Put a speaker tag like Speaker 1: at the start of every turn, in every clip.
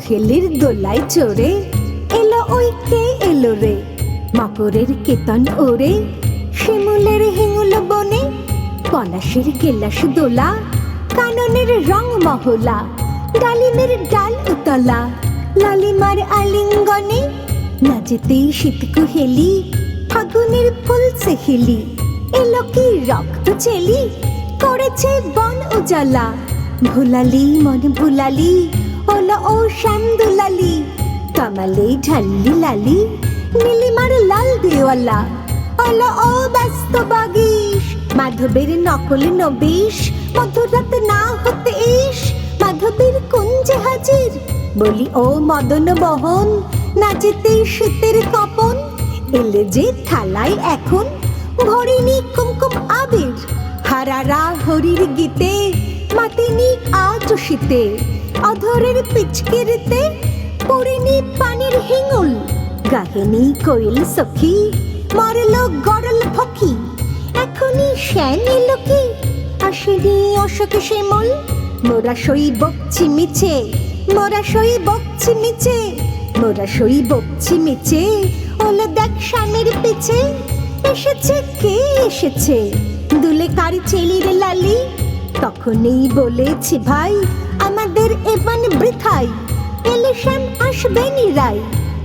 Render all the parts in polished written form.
Speaker 1: কোকিলের দোলায় চড়ে এলো ওই কে এলো রে, মকরের কেতন ওরে শিমুলের হিঙুল বনে, পলাশের গেলাস দোলা কাননের রং মহলা, ডালিমের ডাল উতলা লালিমার আলিঙ্গনে, নাচেতেই শীত কুহেলি ফাগুনের ফুল সেহেলি, এলো কি রক্ত চেলি করেছে বন উজালা, ভুলালি মন ভুলালি ওলা ও শ্যাম দুলালি, কামালে ঢাল্লি লালি নীলিমার লাল দেওয়ালা, ওলা ও ব্যস্ত বাগিস মাধবের নকল নবিশ, মধুরাত না হতে ইস মাধবের কুঞ্জে হাজির, বলি ও মদন বহন নাচেতে শীতের কপন, এলে যে থালায় এখন ভরিনি কুমকুম আবির, হারারা হরির গীতে মাতিনি আজ শীতে, অধরের পিচকিরিতে পড়িনি পানির হিঙুল, গাহিনী কোয়েল সখী মরল গরল ফকি, এখনই শ্যান এলো কি আসেনি অশোক শ্যামল, মোরা সই বকছি মিছে মোরা সই বকছি মিছে মোরা সই বকছি মিছে, ওলে দেখ শ্যামের পিছে এসেছে কে এসেছে, দুলে কার চেলির লালি, তখনই বলেছি ভাই আমাদের এবান বৃথাই, এলে শ্যাম আসবে নিরাই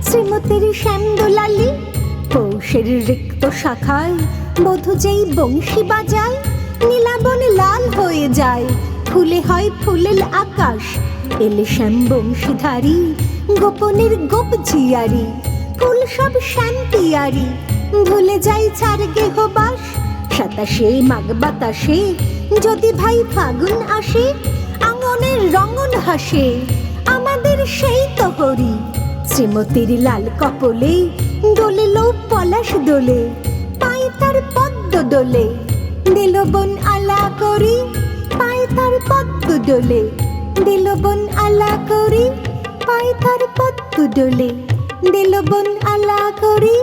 Speaker 1: শ্রীমতীর শ্যাম দোলালি, পৌষের রিক্ত শাখায় বধূ যেই বংশী বাজায়, নীলাবন লাল হয়ে যায় ফুলে হয় ফুলেল আকাশ, এলে শ্যাম বংশীধারী গোপনের গোপ ঝিয়ারি, ফুল সব শান্তিয়ারি ভুলে যাই ছাড় গেহবাস, সাতাশে মাঘ বাতাসে যদি ভাই ফাগুন আসে, আঙনের রঙন হাসে আমাদের সেই তো হরি, শ্রীমতীর লাল কপলে দোলেলো পলাশ দোলে, পায় তার পদ্ম দোলে দিল বন আলা করি, পায় তার পদ্ম দোলে দিল বন আলা করি, পায় তার পদ্ম দোলে দিল বন আলা করি।